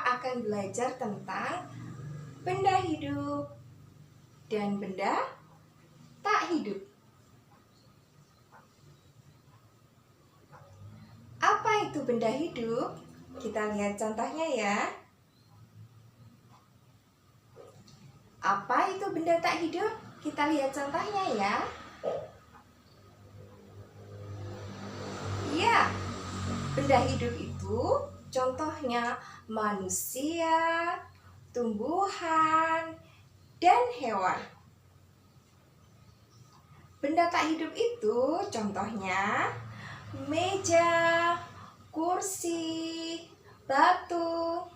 akan belajar tentang benda hidup dan benda tak hidup. Apa itu benda hidup? Kita lihat contohnya ya. Apa itu benda tak hidup? Kita lihat contohnya ya. Ya, benda hidup itu contohnya manusia, tumbuhan, dan hewan. Benda tak hidup itu contohnya meja, kursi, batu.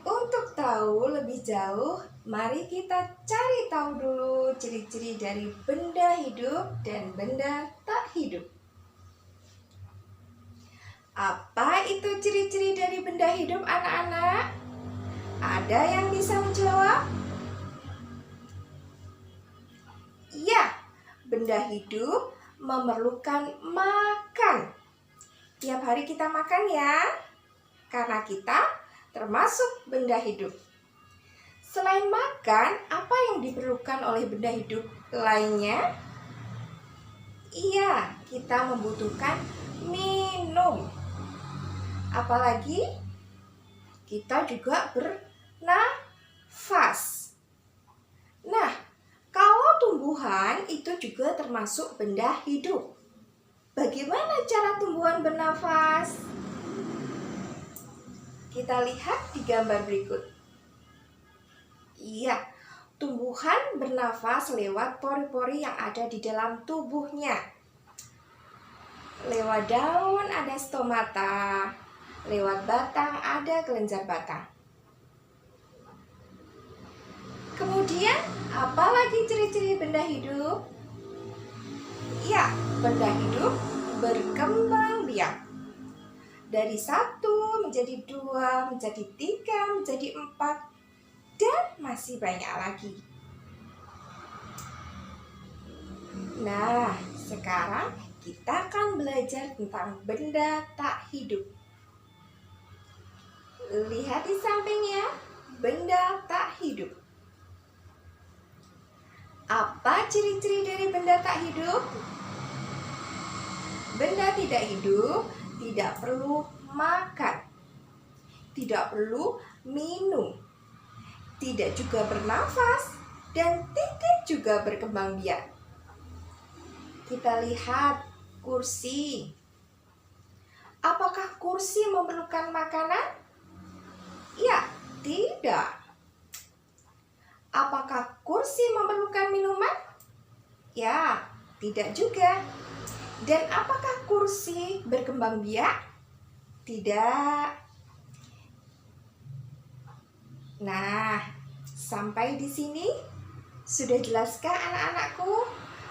Untuk tahu lebih jauh, mari kita cari tahu dulu ciri-ciri dari benda hidup dan benda tak hidup. Apa itu ciri-ciri dari benda hidup, anak-anak? Ada yang bisa menjawab? Ya, benda hidup memerlukan makan. Tiap hari kita makan ya, karena kita termasuk benda hidup. Selain makan, apa yang diperlukan oleh benda hidup lainnya? Iya, kita membutuhkan minum. Apalagi kita juga bernafas. Nah, kalau tumbuhan itu juga termasuk benda hidup. Bagaimana cara tumbuhan bernafas? Kita lihat di gambar berikut. Iya, tumbuhan bernafas lewat pori-pori yang ada di dalam tubuhnya. Lewat daun ada stomata, lewat batang ada kelenjar batang. Kemudian, apa lagi ciri-ciri benda hidup? Ya, benda hidup berkembang biak. Dari 1 menjadi 2, menjadi 3, menjadi 4, dan masih banyak lagi. Nah, sekarang kita akan belajar tentang benda tak hidup. Lihat di sampingnya, benda tak hidup. Apa ciri-ciri dari benda tak hidup? Benda tidak hidup tidak perlu makan, tidak perlu minum, tidak juga bernafas, dan tidak juga berkembang biak. Kita lihat kursi. Apakah kursi memerlukan makanan? Ya, tidak. Apakah kursi memerlukan minuman? Ya, tidak juga. Dan apakah kursi berkembang biak? Tidak. Nah, sampai di sini sudah jelaskah anak-anakku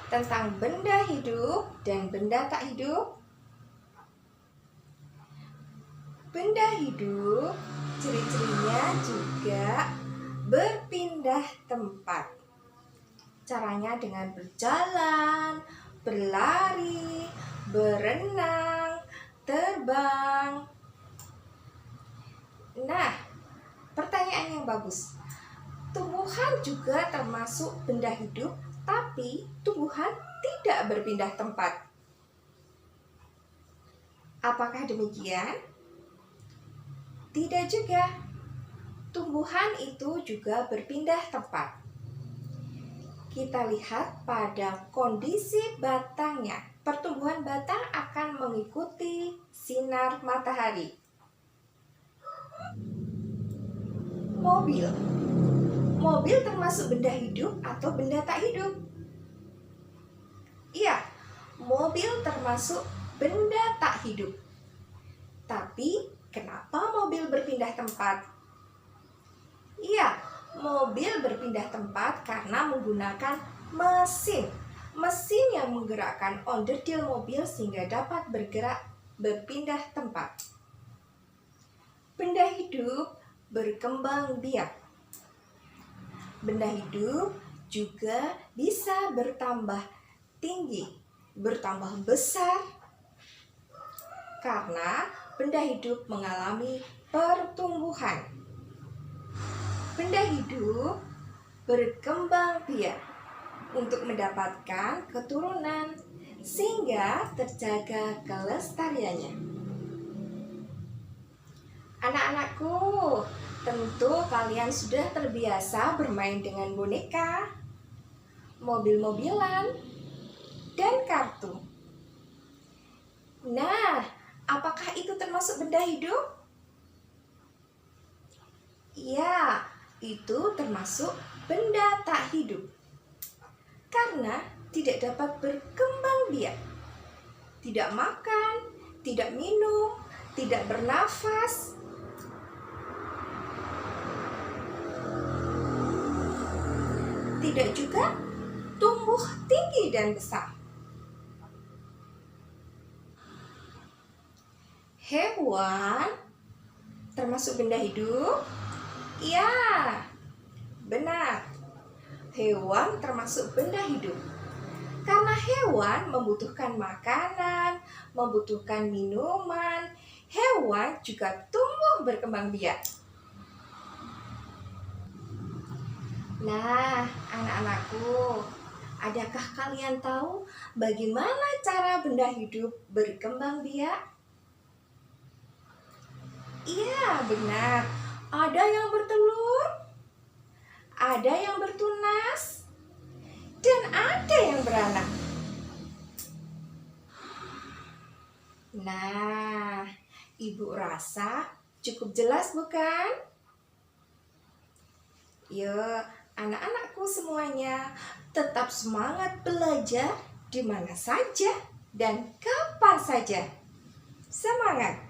tentang benda hidup dan benda tak hidup? Benda hidup ciri-cirinya juga berpindah tempat. Caranya dengan berjalan, berlari, berenang, terbang. Nah, pertanyaan yang bagus. Tumbuhan juga termasuk benda hidup, tapi tumbuhan tidak berpindah tempat. Apakah demikian? Tidak juga. Tumbuhan itu juga berpindah tempat. Kita lihat pada kondisi batangnya. Pertumbuhan batang akan mengikuti sinar matahari. Mobil. Mobil termasuk benda hidup atau benda tak hidup? Iya, mobil termasuk benda tak hidup. Tapi kenapa mobil berpindah tempat? Iya, mobil berpindah tempat karena menggunakan mesin. Mesin yang menggerakkan onderdil mobil sehingga dapat berpindah tempat. Benda hidup berkembang biak. Benda hidup juga bisa bertambah tinggi, bertambah besar, karena benda hidup mengalami pertumbuhan. Benda hidup berkembang biak untuk mendapatkan keturunan sehingga terjaga kelestariannya. Anak-anakku, tentu kalian sudah terbiasa bermain dengan boneka, mobil-mobilan, dan kartu. Nah, apakah itu termasuk benda hidup? Ya, itu termasuk benda tak hidup. Karena tidak dapat berkembang biak, tidak makan, tidak minum, tidak bernafas, tidak juga tumbuh tinggi dan besar. Hewan termasuk benda hidup? Ya, benar. Hewan termasuk benda hidup. Karena hewan membutuhkan makanan, membutuhkan minuman, hewan juga tumbuh berkembang biak. Nah, anak-anakku, adakah kalian tahu bagaimana cara benda hidup berkembang biak? Iya, benar. Ada yang bertelur, ada yang bertunas, dan ada yang beranak. Nah, Ibu rasa cukup jelas bukan? Yuk, anak-anakku semuanya tetap semangat belajar di mana saja dan kapan saja. Semangat!